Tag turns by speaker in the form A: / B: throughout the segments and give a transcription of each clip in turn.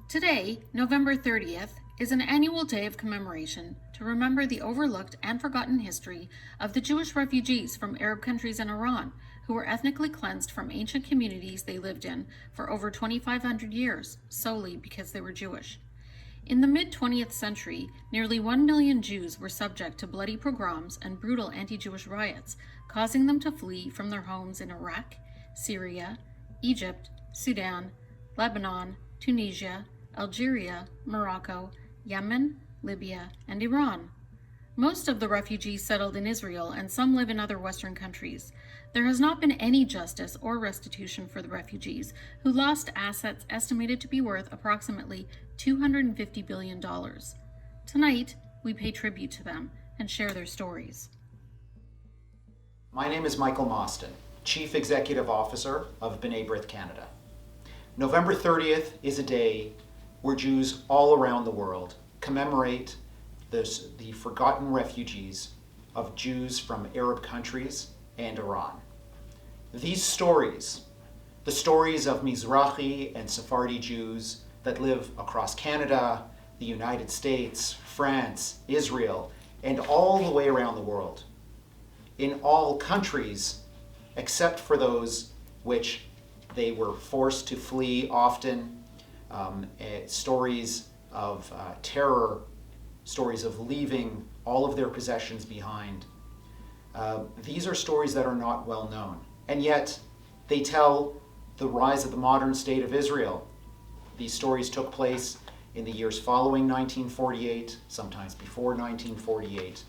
A: Today, November 30th, is an annual day of commemoration to remember the overlooked and forgotten history of the Jewish refugees from Arab countries and Iran, who were ethnically cleansed from ancient communities they lived in for over 2,500 years, solely because they were Jewish. In the mid-20th century, nearly 1 million Jews were subject to bloody pogroms and brutal anti-Jewish riots, causing them to flee from their homes in Iraq, Syria, Egypt, Sudan, Lebanon, Tunisia, Algeria, Morocco, Yemen, Libya, and Iran. Most of the refugees settled in Israel, and some live in other Western countries. There has not been any justice or restitution for the refugees, who lost assets estimated to be worth approximately $250 billion. Tonight, we pay tribute to them and share their stories.
B: My name is Michael Mostyn, Chief Executive Officer of B'nai B'rith Canada. November 30th is a day where Jews all around the world commemorate the forgotten refugees of Jews from Arab countries and Iran. These stories, the stories of Mizrahi and Sephardi Jews that live across Canada, the United States, France, Israel, and all the way around the world, in all countries except for those which they were forced to flee often, stories of terror, stories of leaving all of their possessions behind. These are stories that are not well known, and yet they tell the rise of the modern state of Israel. These stories took place in the years following 1948, sometimes before 1948.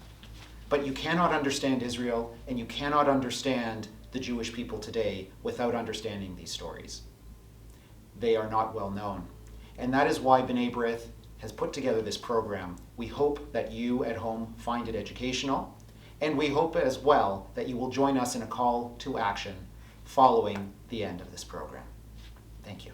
B: But you cannot understand Israel, and you cannot understand the Jewish people today without understanding these stories. They are not well known. And that is why B'nai B'rith has put together this program. We hope that you at home find it educational, and we hope as well that you will join us in a call to action following the end of this program. Thank you.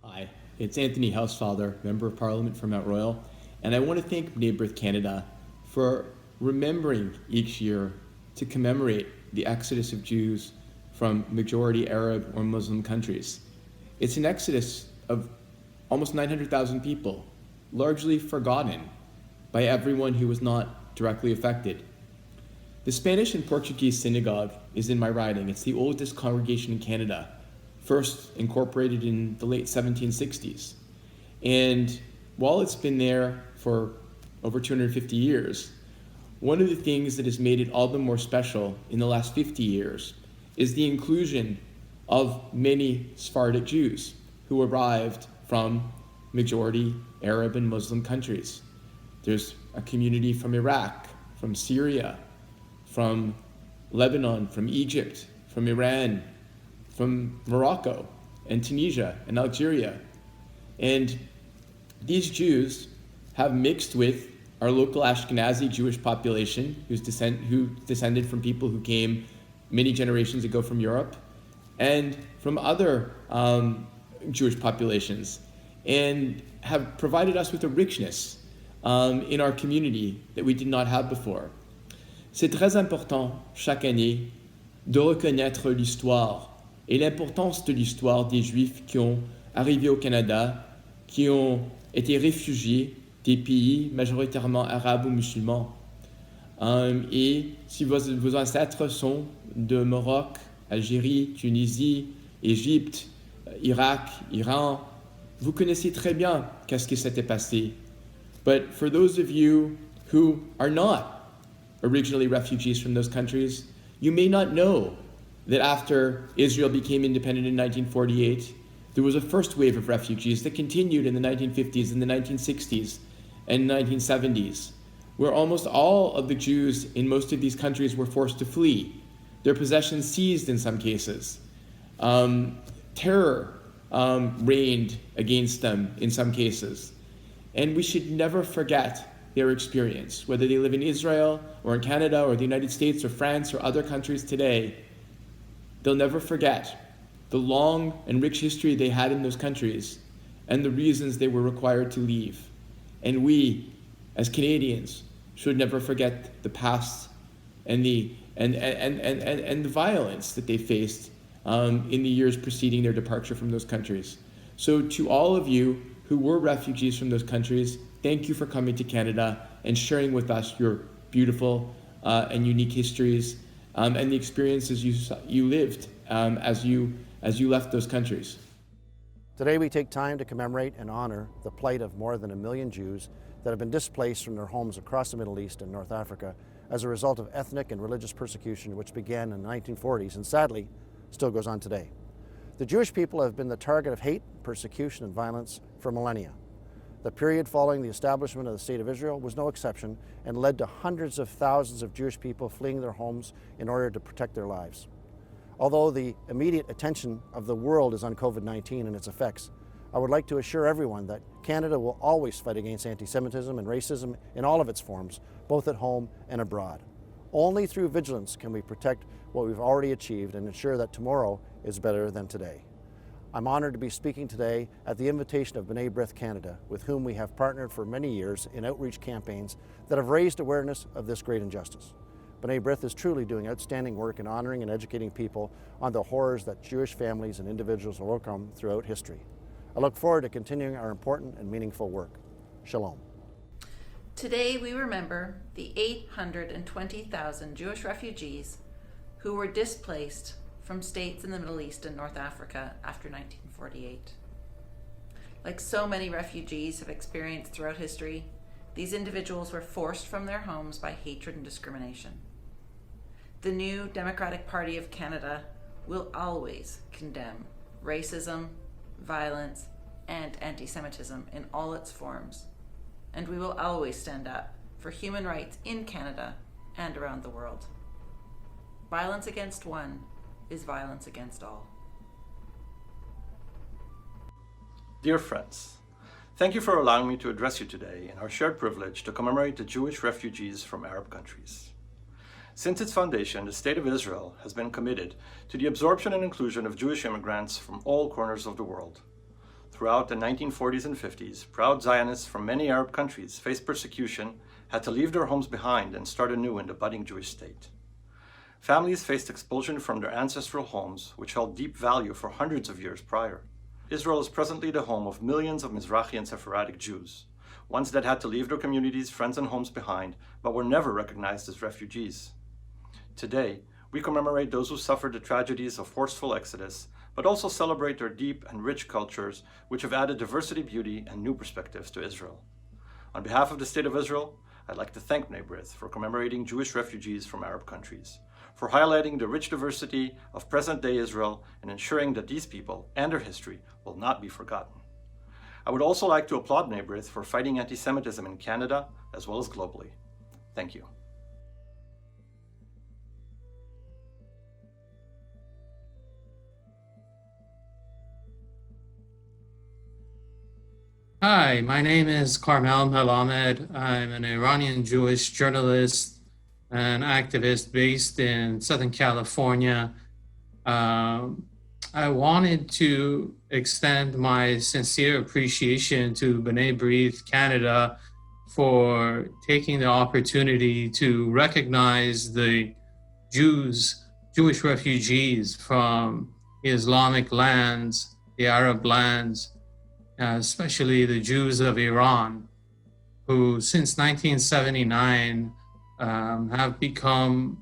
C: Hi, it's Anthony Housefather, Member of Parliament for Mount Royal, and I want to thank B'nai B'rith Canada for remembering each year to commemorate the exodus of Jews from majority Arab or Muslim countries. It's an exodus of almost 900,000 people, largely forgotten by everyone who was not directly affected. The Spanish and Portuguese synagogue is in my riding. It's the oldest congregation in Canada, first incorporated in the late 1760s. And while it's been there for over 250 years, one of the things that has made it all the more special in the last 50 years is the inclusion of many Sephardic Jews who arrived from majority Arab and Muslim countries. There's a community from Iraq, from Syria, from Lebanon, from Egypt, from Iran, from Morocco and Tunisia and Algeria. And these Jews have mixed with our local Ashkenazi Jewish population who descended from people who came many generations ago from Europe and from other Jewish populations, and have provided us with a richness in our community that we did not have before. C'est très important chaque année de reconnaître l'histoire et l'importance de l'histoire des Juifs qui ont arrivé au Canada, qui ont été réfugiés des pays majoritairement arabes ou musulmans. Et si vos ancêtres sont de Maroc, Algérie, Tunisie, Égypte, Irak, Iran, vous connaissez très bien qu'est-ce qui s'était passé. But for those of you who are not originally refugees from those countries, you may not know that after Israel became independent in 1948, there was a first wave of refugees that continued in the 1950s and the 1960s and 1970s, where almost all of the Jews in most of these countries were forced to flee, their possessions seized in some cases. Terror reigned against them in some cases. And we should never forget their experience, whether they live in Israel or in Canada or the United States or France or other countries today. They'll never forget the long and rich history they had in those countries and the reasons they were required to leave. And we, as Canadians, should never forget the past and the and the violence that they faced in the years preceding their departure from those countries. So to all of you who were refugees from those countries, thank you for coming to Canada and sharing with us your beautiful and unique histories and the experiences you lived as you left those countries.
D: Today we take time to commemorate and honor the plight of more than 1 million Jews that have been displaced from their homes across the Middle East and North Africa as a result of ethnic and religious persecution which began in the 1940s and sadly still goes on today. The Jewish people have been the target of hate, persecution, and violence for millennia. The period following the establishment of the State of Israel was no exception and led to hundreds of thousands of Jewish people fleeing their homes in order to protect their lives. Although the immediate attention of the world is on COVID-19 and its effects, I would like to assure everyone that Canada will always fight against anti-Semitism and racism in all of its forms, both at home and abroad. Only through vigilance can we protect what we've already achieved and ensure that tomorrow is better than today. I'm honored to be speaking today at the invitation of B'nai B'rith Canada, with whom we have partnered for many years in outreach campaigns that have raised awareness of this great injustice. B'nai B'rith is truly doing outstanding work in honoring and educating people on the horrors that Jewish families and individuals will overcome throughout history. I look forward to continuing our important and meaningful work. Shalom.
E: Today we remember the 820,000 Jewish refugees who were displaced from states in the Middle East and North Africa after 1948. Like so many refugees have experienced throughout history, these individuals were forced from their homes by hatred and discrimination. The new Democratic Party of Canada will always condemn racism, violence, and anti-Semitism in all its forms, and we will always stand up for human rights in Canada and around the world. Violence against one is violence against all.
F: Dear friends, thank you for allowing me to address you today in our shared privilege to commemorate the Jewish refugees from Arab countries. Since its foundation, the State of Israel has been committed to the absorption and inclusion of Jewish immigrants from all corners of the world. Throughout the 1940s and 50s, proud Zionists from many Arab countries faced persecution, had to leave their homes behind and start anew in the budding Jewish state. Families faced expulsion from their ancestral homes, which held deep value for hundreds of years prior. Israel is presently the home of millions of Mizrahi and Sephardic Jews, ones that had to leave their communities, friends, and homes behind, but were never recognized as refugees. Today, we commemorate those who suffered the tragedies of forceful exodus, but also celebrate their deep and rich cultures, which have added diversity, beauty, and new perspectives to Israel. On behalf of the State of Israel, I'd like to thank B'nai B'rith for commemorating Jewish refugees from Arab countries, for highlighting the rich diversity of present-day Israel and ensuring that these people and their history will not be forgotten. I would also like to applaud B'nai B'rith for fighting anti-Semitism in Canada as well as globally. Thank you.
G: Hi, my name is Carmel Melamed. I'm an Iranian Jewish journalist and activist based in Southern California. I wanted to extend my sincere appreciation to B'nai B'rith Canada for taking the opportunity to recognize the Jewish refugees from the Islamic lands, the Arab lands, especially the Jews of Iran, who since 1979 have become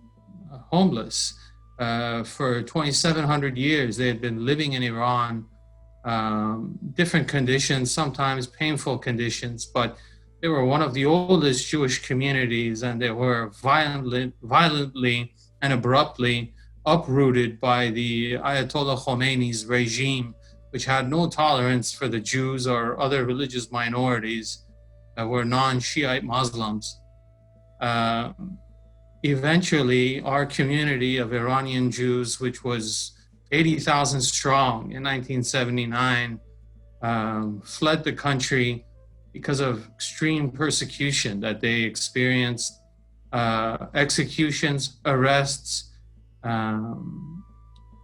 G: homeless. For 2,700 years, they had been living in Iran, different conditions, sometimes painful conditions, but they were one of the oldest Jewish communities, and they were violently and abruptly uprooted by the Ayatollah Khomeini's regime, which had no tolerance for the Jews or other religious minorities that were non-Shiite Muslims. Eventually, our community of Iranian Jews, which was 80,000 strong in 1979, fled the country because of extreme persecution that they experienced, executions, arrests.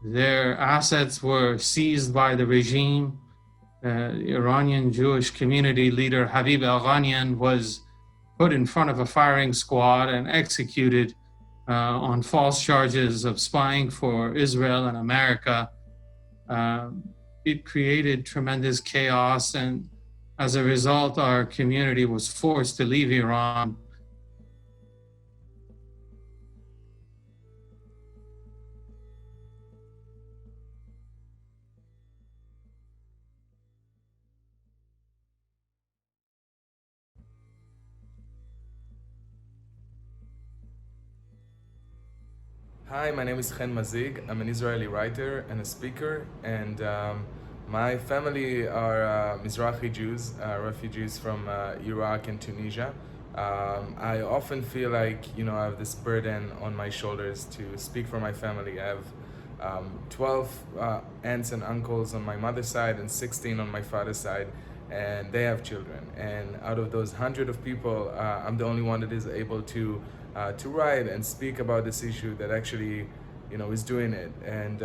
G: Their assets were seized by the regime. The Iranian Jewish community leader Habib Aghanyan was put in front of a firing squad and executed on false charges of spying for Israel and America. It created tremendous chaos, and as a result, our community was forced to leave Iran.
H: Hi, my name is Chen Mazig. I'm an Israeli writer and a speaker, and my family are Mizrahi Jews, refugees from Iraq and Tunisia. I often feel like, I have this burden on my shoulders to speak for my family. I have 12 aunts and uncles on my mother's side and 16 on my father's side, and they have children. And out of those hundred of people, I'm the only one that is able to write and speak about this issue that actually, is doing it. And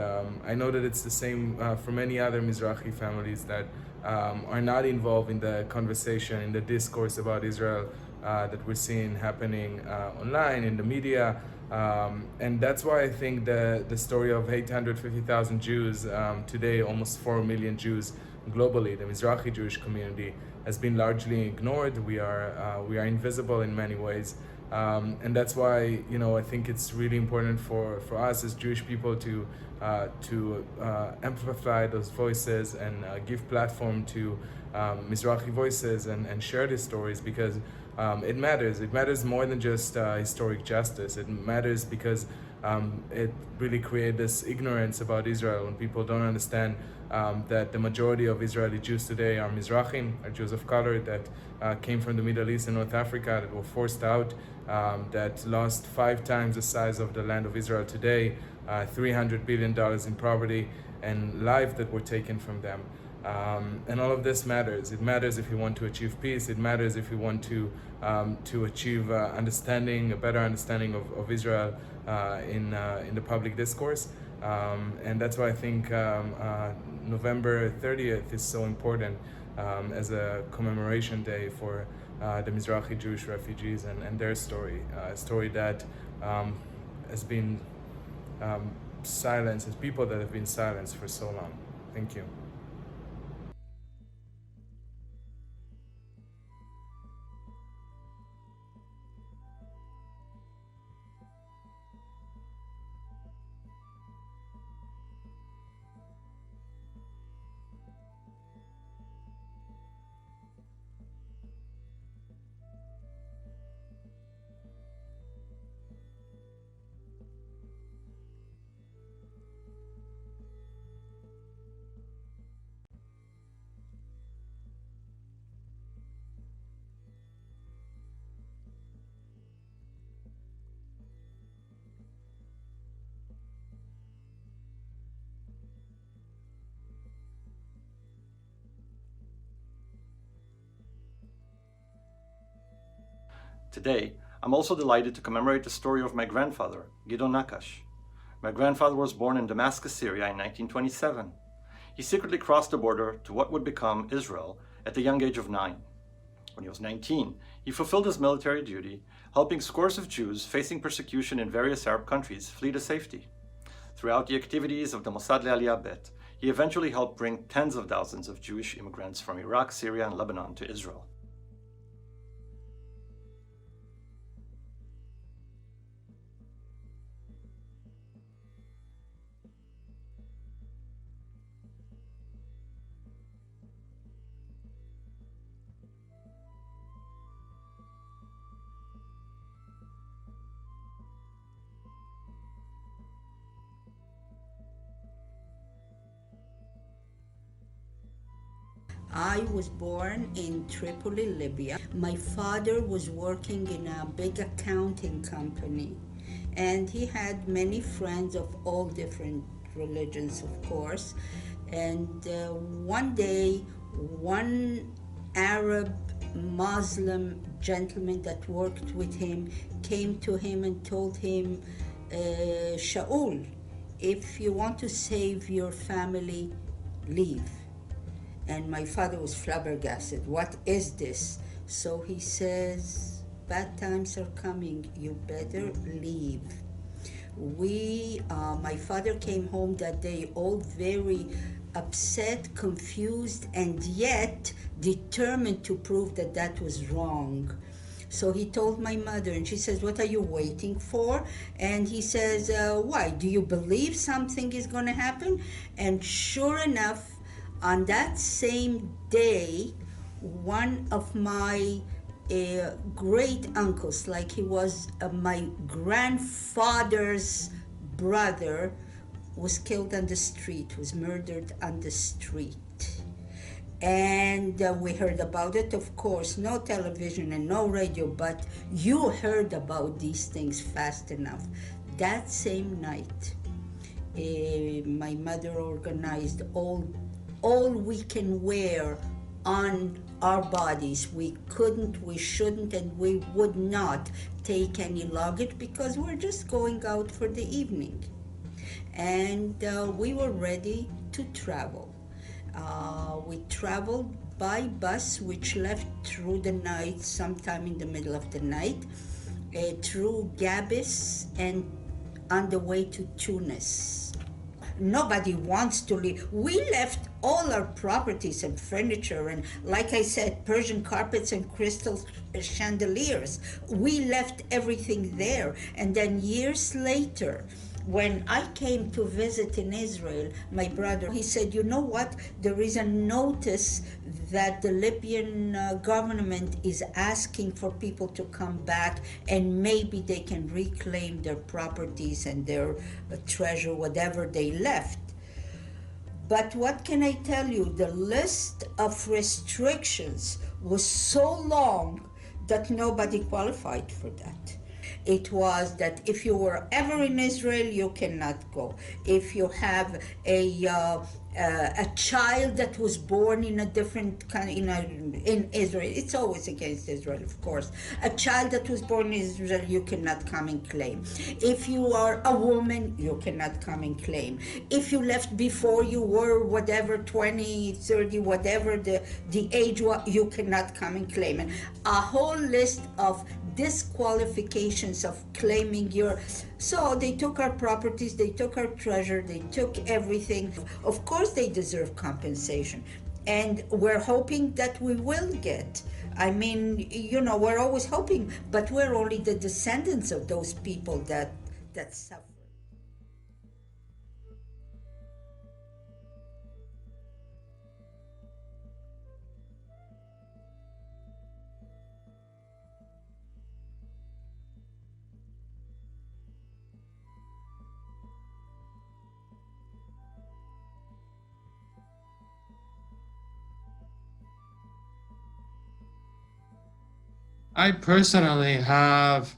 H: I know that it's the same for many other Mizrahi families that are not involved in the conversation, in the discourse about Israel that we're seeing happening online, in the media. And that's why I think the story of 850,000 Jews, today almost 4 million Jews globally, the Mizrahi Jewish community, has been largely ignored. We are invisible in many ways. And that's why, I think it's really important for us as Jewish people to amplify those voices and give platform to Mizrahi voices and share these stories, because it matters. It matters more than just historic justice. It matters because it really creates this ignorance about Israel when people don't understand that the majority of Israeli Jews today are Mizrahim, are Jews of color that came from the Middle East and North Africa, that were forced out, that lost 5 times the size of the land of Israel today, $300 billion in poverty, and lives that were taken from them. And all of this matters. It matters if you want to achieve peace. It matters if you want to achieve understanding, a better understanding of Israel in the public discourse. And that's why I think November 30th is so important as a commemoration day for the Mizrahi Jewish refugees and their story, a story that has been silenced, as people that have been silenced for so long. Thank you.
F: Today, I'm also delighted to commemorate the story of my grandfather, Gidon Nakash. My grandfather was born in Damascus, Syria in 1927. He secretly crossed the border to what would become Israel at the young age of 9. When he was 19, he fulfilled his military duty, helping scores of Jews facing persecution in various Arab countries flee to safety. Throughout the activities of the Mossad Le'Aliyah Bet, he eventually helped bring tens of thousands of Jewish immigrants from Iraq, Syria, and Lebanon to Israel.
I: I was born in Tripoli, Libya. My father was working in a big accounting company, and he had many friends of all different religions, of course. And one day, one Arab Muslim gentleman that worked with him came to him and told him, Shaul, if you want to save your family, leave. And my father was flabbergasted. What is this? So he says, bad times are coming. You better leave. My father came home that day all very upset, confused, and yet determined to prove that that was wrong. So he told my mother, and she says, "What are you waiting for?" And he says, "Why? Do you believe something is going to happen?" And sure enough, on that same day, one of my great uncles, like he was my grandfather's brother, was killed on the street, was murdered on the street. And we heard about it, of course, no television and no radio, but you heard about these things fast enough. That same night, my mother organized all we can wear on our bodies. We couldn't, we shouldn't, and we would not take any luggage because we're just going out for the evening. And we were ready to travel. We traveled by bus, which left through the night, sometime in the middle of the night, through Gabis and on the way to Tunis. Nobody wants to leave. We left all our properties and furniture and, like I said, Persian carpets and crystal chandeliers. We left everything there. And then years later, when I came to visit in Israel, my brother, he said, "You know what? There is a notice that the Libyan government is asking for people to come back and maybe they can reclaim their properties and their treasure, whatever they left." But what can I tell you? The list of restrictions was so long that nobody qualified for that. It was that if you were ever in Israel, you cannot go. If you have a child that was born in a different country, in Israel, it's always against Israel, of course. A child that was born in Israel, you cannot come and claim. If you are a woman, you cannot come and claim. If you left before you were whatever, 20, 30, whatever the age was, you cannot come and claim. And a whole list of disqualifications of claiming your. So they took our properties, they took our treasure, they took everything. Of course they deserve compensation, and we're hoping that we will get. I mean, we're always hoping, but we're only the descendants of those people that suffer.
G: I personally have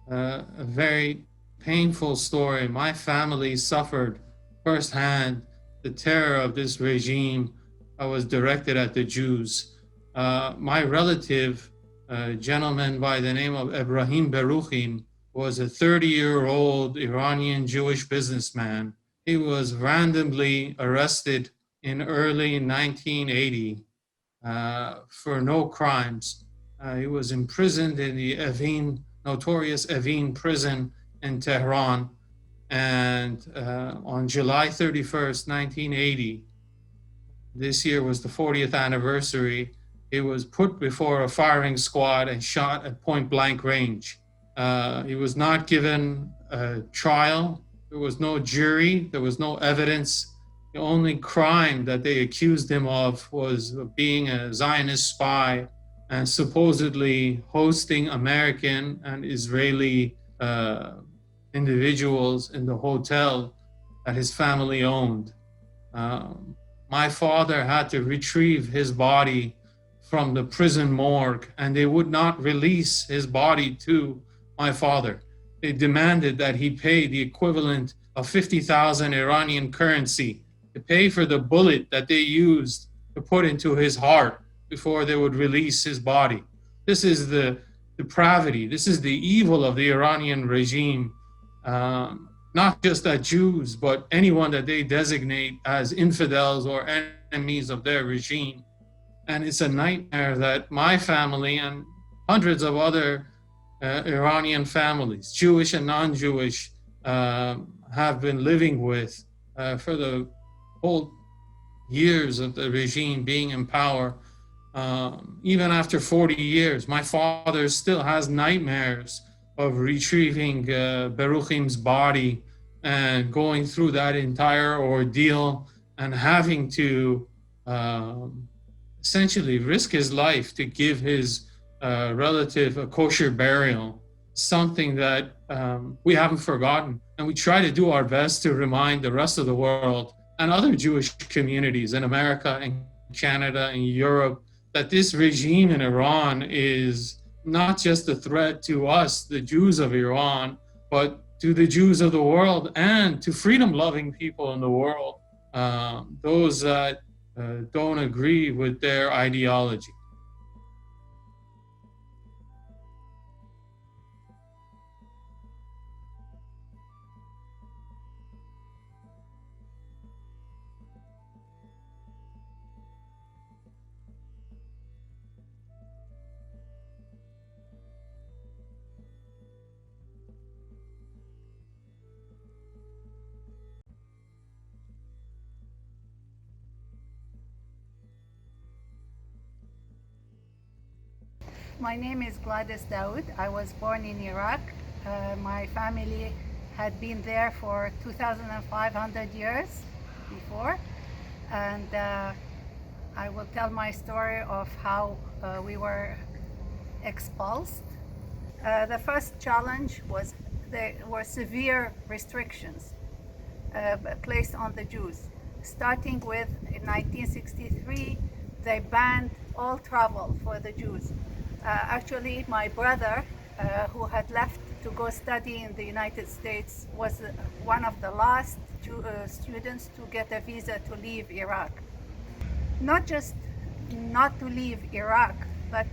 G: a very painful story. My family suffered firsthand the terror of this regime that was directed at the Jews. My relative, a gentleman by the name of Ibrahim Beruchim, was a 30-year-old Iranian Jewish businessman. He was randomly arrested in early 1980 for no crimes. He was imprisoned in the notorious Evin prison in Tehran. And on July 31st, 1980, this year was the 40th anniversary, he was put before a firing squad and shot at point blank range. He was not given a trial. There was no jury. There was no evidence. The only crime that they accused him of was being a Zionist spy and supposedly hosting American and Israeli individuals in the hotel that his family owned. My father had to retrieve his body from the prison morgue, and they would not release his body to my father. They demanded that he pay the equivalent of 50,000 Iranian currency to pay for the bullet that they used to put into his heart before they would release his body. This is the depravity. This is the evil of the Iranian regime, not just at Jews, but anyone that they designate as infidels or enemies of their regime. And it's a nightmare that my family and hundreds of other Iranian families, Jewish and non-Jewish, have been living with for the whole years of the regime being in power. Even after 40 years, my father still has nightmares of retrieving Beruchim's body and going through that entire ordeal and having to essentially risk his life to give his relative a kosher burial, something that we haven't forgotten. And we try to do our best to remind the rest of the world and other Jewish communities in America and Canada and Europe that this regime in Iran is not just a threat to us, the Jews of Iran, but to the Jews of the world and to freedom-loving people in the world, those that don't agree with their ideology.
J: My name is Gladys Daoud. I was born in Iraq. My family had been there for 2,500 years before. And I will tell my story of how we were expulsed. The first challenge was there were severe restrictions placed on the Jews. Starting with in 1963, they banned all travel for the Jews. Actually, my brother, who had left to go study in the United States, was one of the last students to get a visa to leave Iraq. Not just not to leave Iraq, but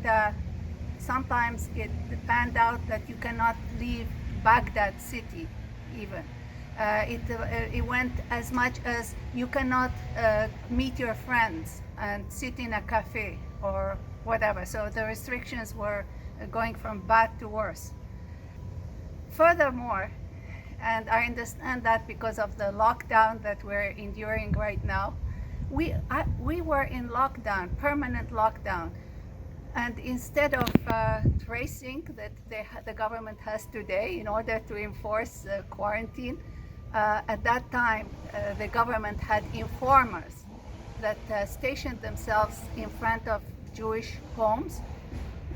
J: sometimes it panned out that you cannot leave Baghdad city even. It went as much as you cannot meet your friends and sit in a cafe or whatever. So the restrictions were going from bad to worse. Furthermore, and I understand that because of the lockdown that we're enduring right now, we were in lockdown, permanent lockdown. And instead of tracing that the government has today in order to enforce quarantine, at that time the government had informers that stationed themselves in front of Jewish homes,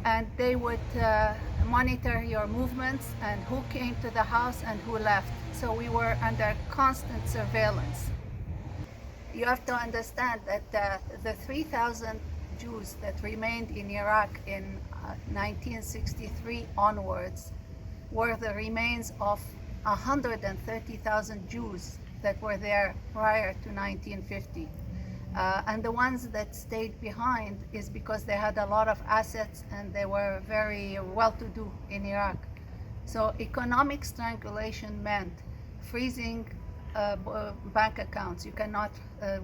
J: and they would monitor your movements and who came to the house and who left. So we were under constant surveillance. You have to understand that the 3,000 Jews that remained in Iraq in 1963 onwards were the remains of 130,000 Jews that were there prior to 1950. And the ones that stayed behind is because they had a lot of assets and they were very well-to-do in Iraq. So economic strangulation meant freezing bank accounts. You cannot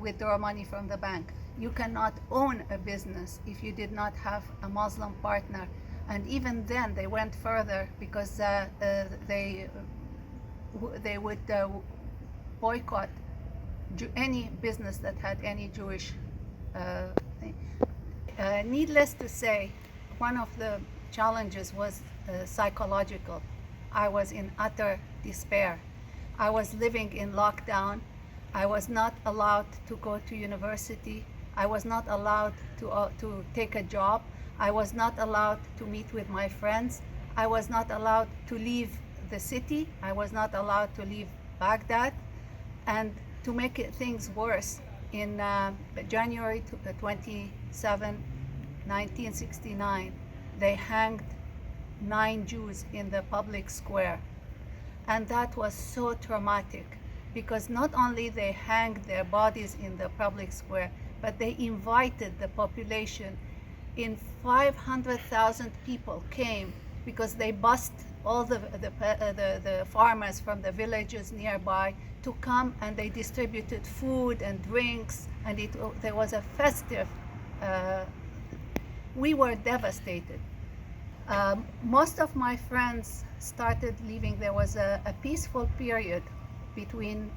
J: withdraw money from the bank. You cannot own a business if you did not have a Muslim partner. And even then they went further because they would boycott any business that had any Jewish thing. Needless to say, one of the challenges was psychological. I was in utter despair. I was living in lockdown. I was not allowed to go to university. I was not allowed to take a job. I was not allowed to meet with my friends. I was not allowed to leave the city. I was not allowed to leave Baghdad. And to make things worse, in January 27, 1969, they hanged 9 Jews in the public square. And that was so traumatic because not only they hanged their bodies in the public square, but they invited the population. In 500,000 people came because they bussed all the farmers from the villages nearby to come, and they distributed food and drinks, and there was a festive. We were devastated. Most of my friends started leaving. There was a peaceful period between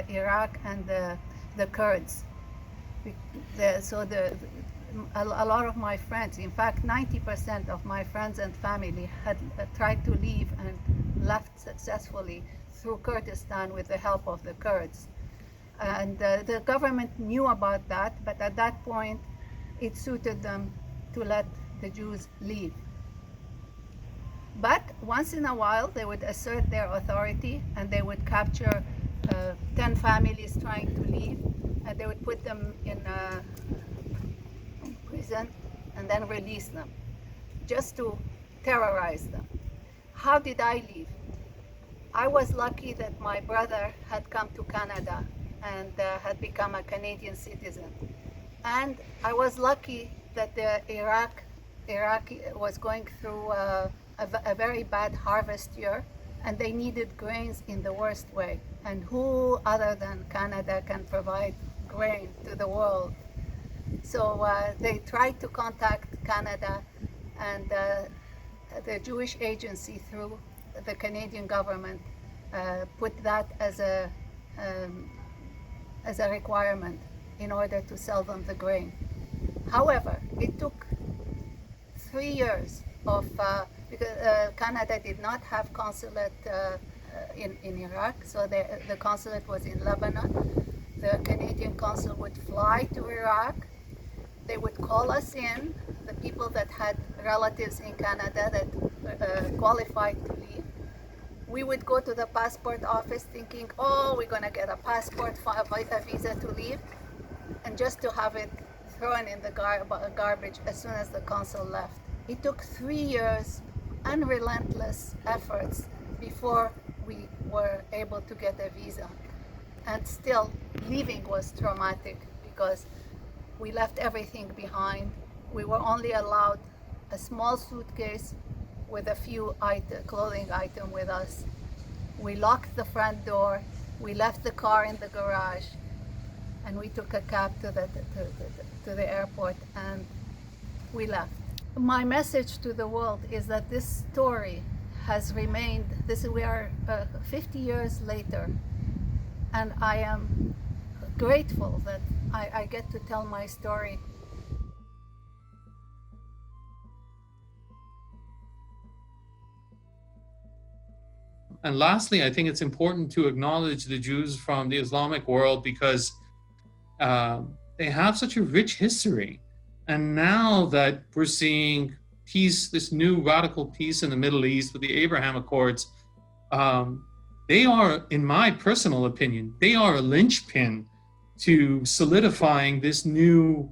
J: Iraq and the Kurds. A lot of my friends, in fact 90% of my friends and family, had tried to leave and left successfully through Kurdistan with the help of the Kurds. And the government knew about that, but at that point it suited them to let the Jews leave. But once in a while they would assert their authority and they would capture 10 families trying to leave, and they would put them in prison and then release them, just to terrorize them. How did I leave? I was lucky that my brother had come to Canada and had become a Canadian citizen. And I was lucky that Iraq was going through a very bad harvest year, and they needed grains in the worst way. And who other than Canada can provide grain to the world? So they tried to contact Canada, and the Jewish agency through the Canadian government put that as a requirement in order to sell them the grain. However, it took 3 years of because Canada did not have consulate in Iraq, so the consulate was in Lebanon. The Canadian consul would fly to Iraq. They would call us in, the people that had relatives in Canada that qualified to leave. We would go to the passport office thinking, oh, we're going to get a passport, a visa to leave, and just to have it thrown in the garbage as soon as the consul left. It took 3 years, unrelentless efforts before we were able to get a visa. And still, leaving was traumatic because we left everything behind. We were only allowed a small suitcase with a few clothing items with us. We locked the front door, we left the car in the garage, and we took a cab to the airport, and we left. My message to the world is that this story has remained, we are 50 years later, and I am grateful that I get to tell my story.
G: And lastly, I think it's important to acknowledge the Jews from the Islamic world because they have such a rich history. And now that we're seeing peace, this new radical peace in the Middle East with the Abraham Accords, they are, in my personal opinion, they are a linchpin to solidifying this new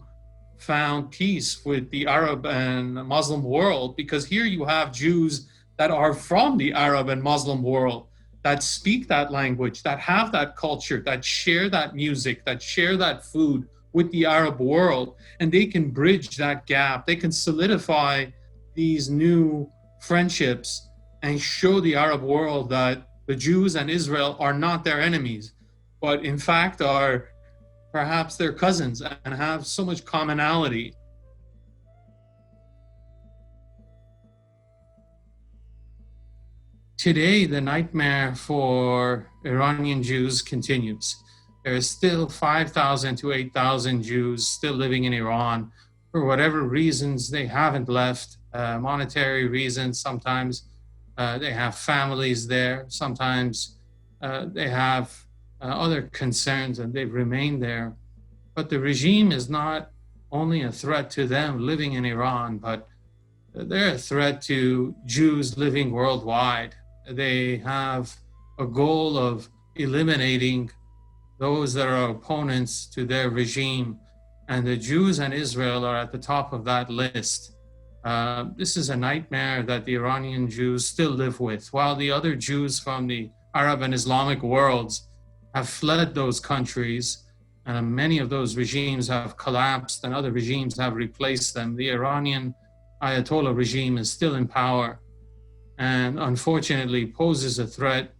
G: found peace with the Arab and Muslim world, because here you have Jews that are from the Arab and Muslim world, that speak that language, that have that culture, that share that music, that share that food with the Arab world, and they can bridge that gap. They can solidify these new friendships and show the Arab world that the Jews and Israel are not their enemies, but in fact are perhaps their cousins and have so much commonality. Today, the nightmare for Iranian Jews continues. There are still 5,000 to 8,000 Jews still living in Iran. For whatever reasons, they haven't left, monetary reasons. Sometimes they have families there. Sometimes they have other concerns and they've remained there. But the regime is not only a threat to them living in Iran, but they're a threat to Jews living worldwide. They have a goal of eliminating those that are opponents to their regime, and the Jews and Israel are at the top of that list. This is a nightmare that the Iranian Jews still live with, while the other Jews from the Arab and Islamic worlds have fled those countries, and many of those regimes have collapsed and other regimes have replaced them. The Iranian Ayatollah regime is still in power and unfortunately poses a threat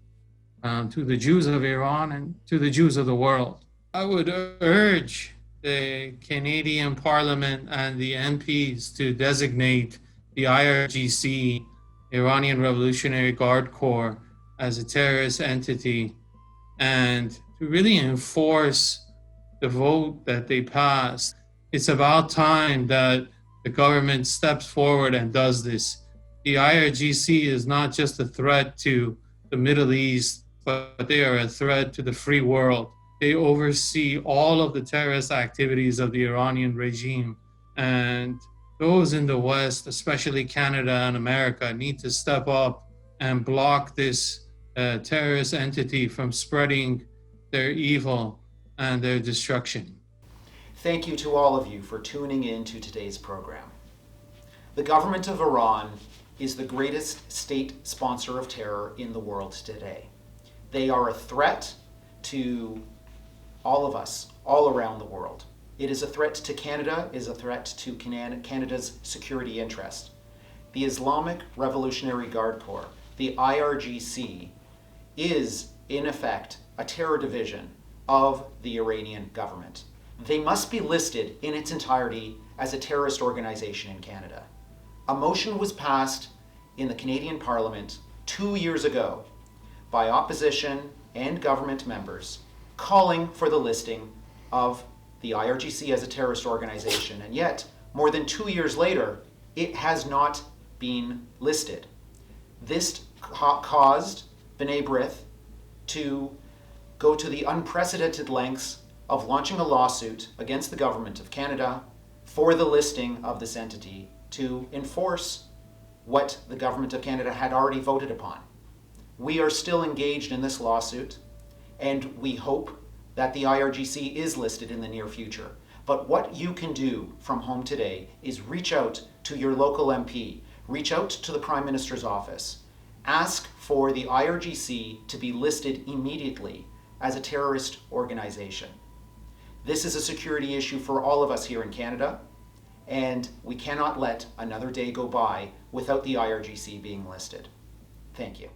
G: to the Jews of Iran and to the Jews of the world. I would urge the Canadian Parliament and the MPs to designate the IRGC, Iranian Revolutionary Guard Corps, as a terrorist entity, and to really enforce the vote that they passed. It's about time that the government steps forward and does this. The IRGC is not just a threat to the Middle East, but they are a threat to the free world. They oversee all of the terrorist activities of the Iranian regime. And those in the West, especially Canada and America, need to step up and block this terrorist entity from spreading their evil and their destruction.
B: Thank you to all of you for tuning in to today's program. The government of Iran is the greatest state sponsor of terror in the world today. They are a threat to all of us, all around the world. It is a threat to Canada, it is a threat to Canada's security interest. The Islamic Revolutionary Guard Corps, the IRGC, is in effect a terror division of the Iranian government. They must be listed in its entirety as a terrorist organization in Canada. A motion was passed in the Canadian Parliament 2 years ago by opposition and government members calling for the listing of the IRGC as a terrorist organization, and yet, more than 2 years later, it has not been listed. This caused B'nai B'rith to go to the unprecedented lengths of launching a lawsuit against the government of Canada for the listing of this entity to enforce what the government of Canada had already voted upon. We are still engaged in this lawsuit, and we hope that the IRGC is listed in the near future. But what you can do from home today is reach out to your local MP, reach out to the Prime Minister's office, ask for the IRGC to be listed immediately as a terrorist organization. This is a security issue for all of us here in Canada, and we cannot let another day go by without the IRGC being listed. Thank you.